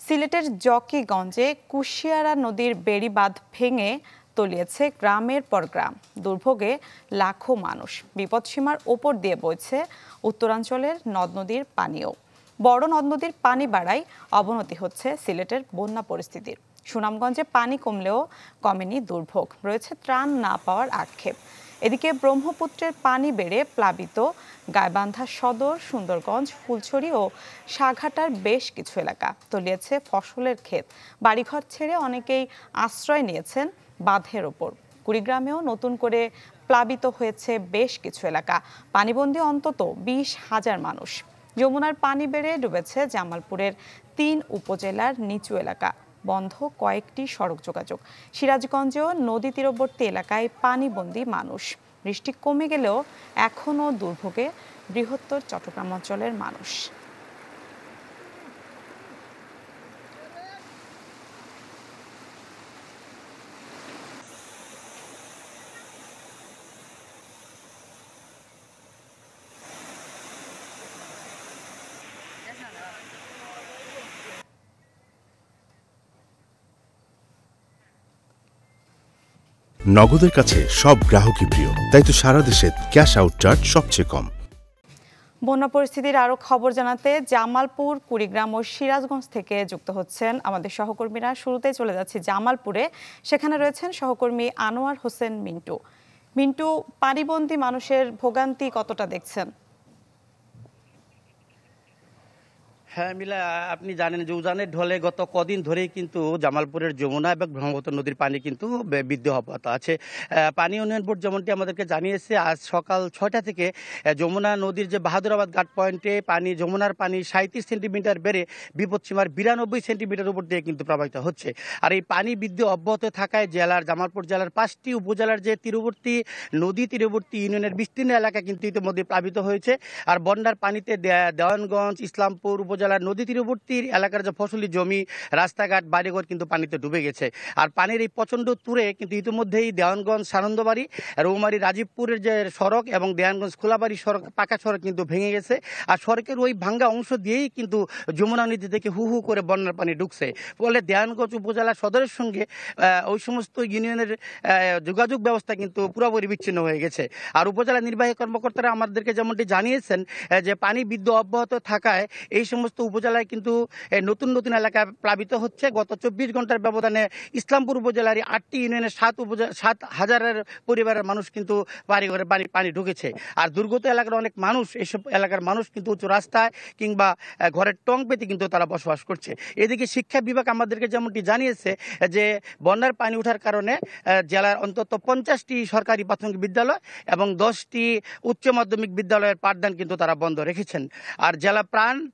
সিলেটের জকিগঞ্জে কুশিয়ারা নদীর বেড়িবাঁধ ভেঙে তলিয়েছে গ্রামের পর গ্রাম। দুর্ভোগে লাখো মানুষ। বিপদসীমার ওপর দিয়ে বইছে উত্তরাঞ্চলের নদ নদীর পানিও। বড় নদ নদীর পানি বাড়ায় অবনতি হচ্ছে সিলেটের বন্যা পরিস্থিতির। সুনামগঞ্জে পানি কমলেও কমেনি দুর্ভোগ, রয়েছে ত্রাণ না পাওয়ার আক্ষেপ। এদিকে ব্রহ্মপুত্রের পানি বেড়ে প্লাবিত গাইবান্ধা সদর, সুন্দরগঞ্জ, ফুলছড়ি ও সাঘাটার বেশ কিছু এলাকা। তলিয়েছে ফসলের ক্ষেত। বাড়িঘর ছেড়ে অনেকেই আশ্রয় নিয়েছেন বাঁধের ওপর। কুড়িগ্রামেও নতুন করে প্লাবিত হয়েছে বেশ কিছু এলাকা। পানিবন্দী অন্তত 20,000 মানুষ। যমুনার পানি বেড়ে ডুবেছে জামালপুরের 3 উপজেলার নিচু এলাকা। বন্ধ কয়েকটি সড়ক যোগাযোগ। সিরাজগঞ্জেও নদী তীরবর্তী এলাকায় পানিবন্দী মানুষ। বৃষ্টি কমে গেলেও এখনও দুর্ভোগে বৃহত্তর চট্টগ্রাম অঞ্চলের মানুষ। নগদের কাছে সব গ্রাহকই প্রিয়, তাই তো সারা দেশে ক্যাশ আউট চার্জ সবচেয়ে কম। বন্যা পরিস্থিতির আরো খবর জানাতে জামালপুর, কুড়িগ্রাম ও সিরাজগঞ্জ থেকে যুক্ত হচ্ছেন আমাদের সহকর্মীরা। শুরুতেই চলে যাচ্ছি জামালপুরে। সেখানে রয়েছেন সহকর্মী আনোয়ার হোসেন মিন্টু। মিন্টু, পানিবন্দী মানুষের ভোগান্তি কতটা দেখছেন? হ্যাঁ মিলা, আপনি জানেন যে উজানের ঢলে গত কদিন ধরেই কিন্তু জামালপুরের যমুনা এবং ব্রহ্মপুত্র নদীর পানি কিন্তু বৃদ্ধি অব্যাহত আছে। পানি উন্নয়ন বোর্ড যেমনটি আমাদেরকে জানিয়েছে, আজ সকাল 6টা থেকে যমুনা নদীর যে বাহাদুরাবাদ ঘাট পয়েন্টে যমুনার পানি 37 সেন্টিমিটার বেড়ে বিপদসীমার 92 সেন্টিমিটার উপর দিয়ে কিন্তু প্রবাহিত হচ্ছে। আর এই পানি বৃদ্ধি অব্যাহত থাকায় জামালপুর জেলার 5টি উপজেলার যে তীরবর্তী ইউনিয়নের বিস্তীর্ণ এলাকা কিন্তু ইতিমধ্যে প্লাবিত হয়েছে। আর বন্যার পানিতে দেওয়ানগঞ্জ, ইসলামপুর উপজেলার নদী তীরবর্তী এলাকার যে ফসলি জমি, রাস্তাঘাট, বাড়িঘর কিন্তু পানিতে ডুবে গেছে। আর পানির এই প্রচণ্ড তুরে কিন্তু ইতিমধ্যেই দেওয়ানগঞ্জ সানন্দবাড়ি, রৌমারী রাজীবপুরের যে সড়ক এবং দেওয়ানগঞ্জ খোলাবাড়ি সড়ক, পাকা সড়ক কিন্তু ভেঙে গেছে। আর সড়কের ওই ভাঙ্গা অংশ দিয়েই কিন্তু যমুনা নদী থেকে হু হু করে বন্যার পানি ঢুকছে। ফলে দেওয়ানগঞ্জ উপজেলা সদরের সঙ্গে ওই সমস্ত ইউনিয়নের যোগাযোগ ব্যবস্থা কিন্তু পুরোপুরি বিচ্ছিন্ন হয়ে গেছে। আর উপজেলা নির্বাহী কর্মকর্তারা আমাদেরকে যেমনটি জানিয়েছেন যে পানি বৃদ্ধি অব্যাহত থাকায় এই সমস্ত উপজেলায় কিন্তু নতুন নতুন এলাকা প্লাবিত হচ্ছে। গত 24 ঘন্টার ব্যবধানে ইসলামপুর উপজেলার 8টি ইউনিয়নের 7,000 পরিবারের মানুষ কিন্তু বাড়ি ঘরে পানি ঢুকেছে। আর দুর্গত এলাকার অনেক মানুষ, এইসব এলাকার মানুষ কিন্তু উঁচু রাস্তায় কিংবা ঘরের টং পেতে কিন্তু তারা বসবাস করছে। এদিকে শিক্ষা বিভাগ আমাদেরকে যেমনটি জানিয়েছে যে বন্যার পানি ওঠার কারণে জেলার অন্তত 50টি সরকারি প্রাথমিক বিদ্যালয় এবং 10টি উচ্চ মাধ্যমিক বিদ্যালয়ের পাঠদান কিন্তু তারা বন্ধ রেখেছেন। আর জেলা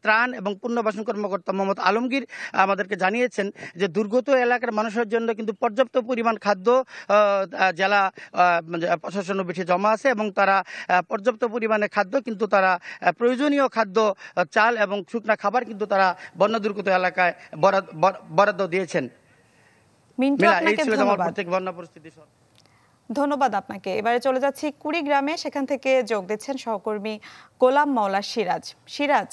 ত্রাণ এবং পুনর্বাসন কর্মকর্তা মোহাম্মদ আলমগীর আমাদেরকে জানিয়েছেন যে দুর্গত এলাকার মানুষের জন্য কিন্তু পর্যাপ্ত পরিমাণ খাদ্য জেলা প্রশাসন অফিসে জমা আছে এবং তারা পর্যাপ্ত পরিমাণে খাদ্য কিন্তু তারা প্রয়োজনীয় খাদ্য, চাল এবং শুকনা খাবার কিন্তু তারা বন্যা দুর্গত এলাকায় বরাদ্দ দিয়েছেন। বন্যা পরিস্থিতি। ধন্যবাদ আপনাকে। এবারে চলে যাচ্ছি কুড়িগ্রামে। সেখান থেকে যোগ দিচ্ছেন সহকর্মী গোলাম মাওলা সিরাজ।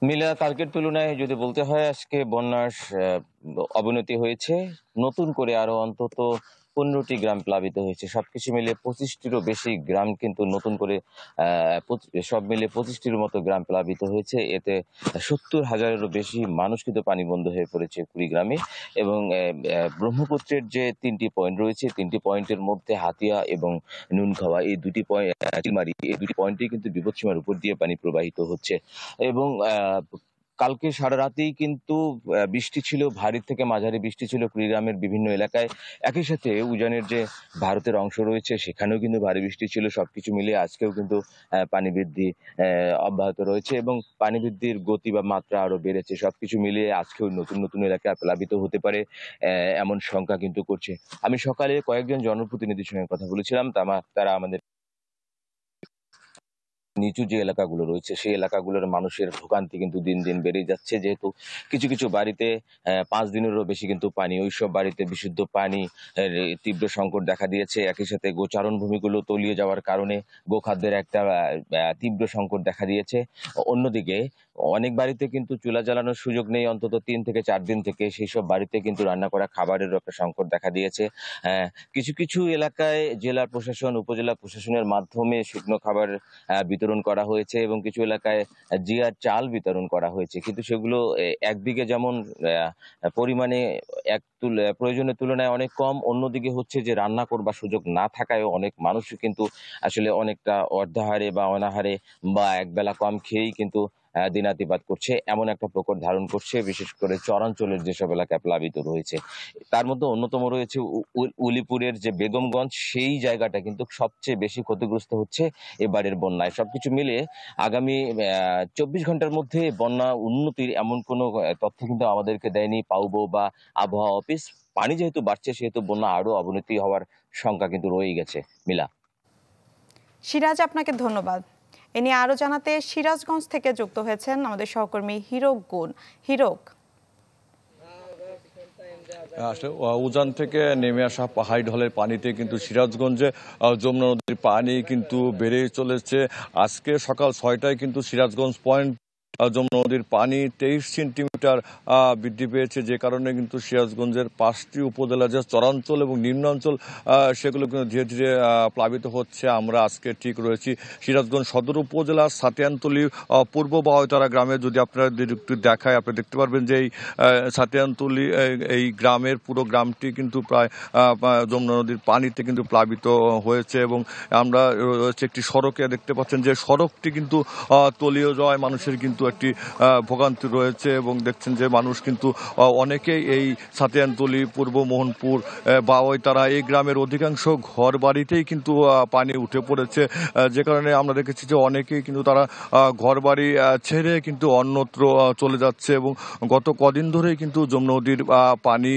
মিলা, কালকের তুলনায় যদি বলতে হয় আজকে বন্যার অবনতি হয়েছে। নতুন করে আরো অন্তত 15টি গ্রাম প্লাবিত হয়েছে। সবকিছু মিলিয়ে 25টিরও বেশি গ্রাম কিন্তু নতুন করে সব মিলিয়ে 25টির মতো গ্রাম প্লাবিত হয়েছে। এতে 70,000-এরও বেশি মানুষ কিন্তু পানিবন্ধ হয়ে পড়েছে কুড়িগ্রামে। এবং ব্রহ্মপুত্রের যে 3টি পয়েন্ট রয়েছে, 3টি পয়েন্টের মধ্যে হাতিয়া এবং নুনখাওয়া, এই দুটি পয়েন্টে কিন্তু বিপদসীমার উপর দিয়ে পানি প্রবাহিত হচ্ছে। এবং কালকে সারা রাতেই কিন্তু বৃষ্টি ছিল, ভারী থেকে মাঝারি বৃষ্টি ছিল কুড়িগ্রামের বিভিন্ন এলাকায়। একই সাথে উজানের যে ভারতের অংশ রয়েছে সেখানেও কিন্তু ভারী বৃষ্টি ছিল। সবকিছু মিলিয়ে আজকেও কিন্তু পানি বৃদ্ধি অব্যাহত রয়েছে এবং পানি বৃদ্ধির গতি বা মাত্রা আরো বেড়েছে। সবকিছু মিলিয়ে আজকেও নতুন নতুন এলাকা প্লাবিত হতে পারে এমন শঙ্কা কিন্তু করছে। আমি সকালে কয়েকজন জনপ্রতিনিধির সঙ্গে কথা বলেছিলাম, তারা আমাদের নিচু যে এলাকাগুলো রয়েছে সেই এলাকাগুলোর মানুষের ভোগান্তি কিন্তু দিন দিন বেড়ে যাচ্ছে, যেহেতু কিছু কিছু বাড়িতে 5 দিনেরও বেশি কিন্তু পানি, ওইসব বাড়িতে বিশুদ্ধ পানি তীব্র সংকট দেখা দিয়েছে। একই সাথে গোচারণ ভূমিগুলো তলিয়ে যাওয়ার কারণে গোখাদ্যের একটা তীব্র সংকট দেখা দিয়েছে। অন্যদিকে অনেক বাড়িতে কিন্তু চুলা জ্বালানোর সুযোগ নেই, অন্তত 3 থেকে 4 দিন থেকে সেই সব বাড়িতে কিন্তু রান্না করা খাবারেরও একটা সংকট দেখা দিয়েছে। কিছু কিছু এলাকায় জেলা প্রশাসন, উপজেলা প্রশাসনের মাধ্যমে শুকনো খাবার বিতরণ করা হয়েছে এবং কিছু এলাকায় জিয়ার চাল বিতরণ করা হয়েছে, কিন্তু সেগুলো একদিকে যেমন পরিমাণে প্রয়োজনের তুলনায় অনেক কম, অন্যদিকে হচ্ছে যে রান্না করবার সুযোগ না থাকায় অনেক মানুষই কিন্তু আসলে অনেকটা অর্ধাহারে বা অনাহারে বা একবেলা কম খেয়েই কিন্তু দিনাতিপাত করছে, এমন একটা প্রকট ধারণ করছে, বিশেষ করে চরাঞ্চলের যেসব এলাকায় প্লাবিত রয়েছে। তার মধ্যে অন্যতম রয়েছে উলিপুরের যে বেগমগঞ্জ, সেই জায়গাটা কিন্তু সবচেয়ে বেশি ক্ষতিগ্রস্ত হচ্ছে এবারের বন্যায়। সবকিছু মিলে আগামী 24 ঘন্টার মধ্যে বন্যা উন্নতির এমন কোনো তথ্য কিন্তু আমাদেরকে দেয়নি পাউবো বা আবহাওয়া অফিস। পানি যেহেতু বাড়ছে সেহেতু বন্যা আরো অবনতি হওয়ার শঙ্কা কিন্তু রয়ে গেছে। মিলা। সিরাজ, আপনাকে ধন্যবাদ। এ নিয়ে আরো জানাতে সিরাজগঞ্জ থেকে যুক্ত হয়েছেন আমাদের সহকর্মী হিরক গুণ। হিরক, উজান থেকে নেমে আসা পাহাড়ি ঢলের পানিতে কিন্তু সিরাজগঞ্জে যমুনা নদীর পানি কিন্তু বেড়ে চলেছে। আজকে সকাল 6টায় কিন্তু সিরাজগঞ্জ পয়েন্ট যমুনা নদীর পানি 23 সেন্টিমিটার বৃদ্ধি পেয়েছে, যে কারণে কিন্তু সিরাজগঞ্জের 5টি উপজেলা যে চরাঞ্চল এবং নিম্নাঞ্চল সেগুলো কিন্তু ধীরে ধীরে প্লাবিত হচ্ছে। আমরা আজকে ঠিক রয়েছি সিরাজগঞ্জ সদর উপজেলার সাতিয়ানতলী পূর্ব বাওয়তারা গ্রামে। যদি আপনারা একটু দেখায়, আপনি দেখতে পারবেন যে এই সাতিয়ানতলী এই গ্রামের পুরো গ্রামটি কিন্তু প্রায় যমুনা নদীর পানিতে কিন্তু প্লাবিত হয়েছে এবং আমরা রয়েছে একটি সড়কে, দেখতে পাচ্ছেন যে সড়কটি কিন্তু তলিয়ে যাওয়ায় মানুষের কিন্তু একটি ভোগান্তি রয়েছে এবং দেখছেন যে মানুষ কিন্তু অনেকেই এই সাতিয়ানতলী, পূর্ব মোহনপুর, বাওয়তারা এই গ্রামের অধিকাংশ ঘর বাড়িতেই কিন্তু পানি উঠে পড়েছে, যে কারণে আমরা দেখেছি যে অনেকেই কিন্তু তারা ঘর বাড়ি ছেড়ে কিন্তু অন্যত্র চলে যাচ্ছে এবং গত কদিন ধরেই কিন্তু যমুনা নদীর পানি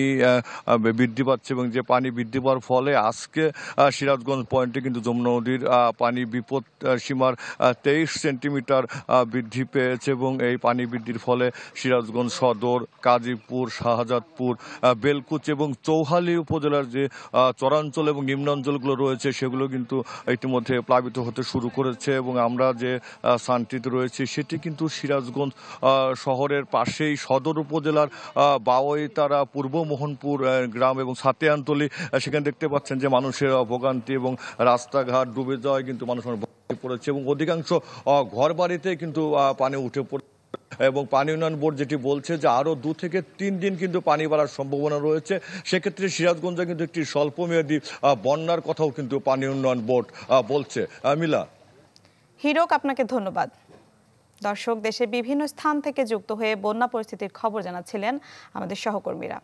বৃদ্ধি পাচ্ছে এবং যে পানি বৃদ্ধি পাওয়ার ফলে আজকে সিরাজগঞ্জ পয়েন্টে কিন্তু যমুনা নদীর পানি বিপদ সীমার 23 সেন্টিমিটার বৃদ্ধি পেয়েছে এবং এই পানি বৃদ্ধির ফলে সিরাজগঞ্জ সদর, কাজীপুর, শাহজাদপুর, বেলকুচি এবং চৌহালি উপজেলার যে চরাঞ্চল এবং নিম্নাঞ্চলগুলো রয়েছে সেগুলো কিন্তু ইতিমধ্যে প্লাবিত হতে শুরু করেছে এবং আমরা যে স্থানটিতে রয়েছি সেটি কিন্তু সিরাজগঞ্জ শহরের পাশেই সদর উপজেলার বাওয়তারা, পূর্ব মোহনপুর গ্রাম এবং সাতিয়ানতলী। সেখানে দেখতে পাচ্ছেন যে মানুষের ভোগান্তি এবং রাস্তাঘাট ডুবে যাওয়ায় কিন্তু মানুষ পড়েছে এবং অধিকাংশ ঘর বাড়িতে কিন্তু পানি উঠে পড়ে এবং পানি উন্নয়ন বোর্ড যেটি বলছে যে আরো 2 থেকে 3 দিন কিন্তু পানি বাড়ার সম্ভাবনা রয়েছে। সেক্ষেত্রে সিরাজগঞ্জে কিন্তু একটি স্বল্পমেয়াদী বন্যার কথাও কিন্তু পানি উন্নয়ন বোর্ড বলছে। মিলা। হিরক, আপনাকে ধন্যবাদ। দর্শক, দেশের বিভিন্ন স্থান থেকে যুক্ত হয়ে বন্যা পরিস্থিতির খবর জানাচ্ছিলেন আমাদের সহকর্মীরা।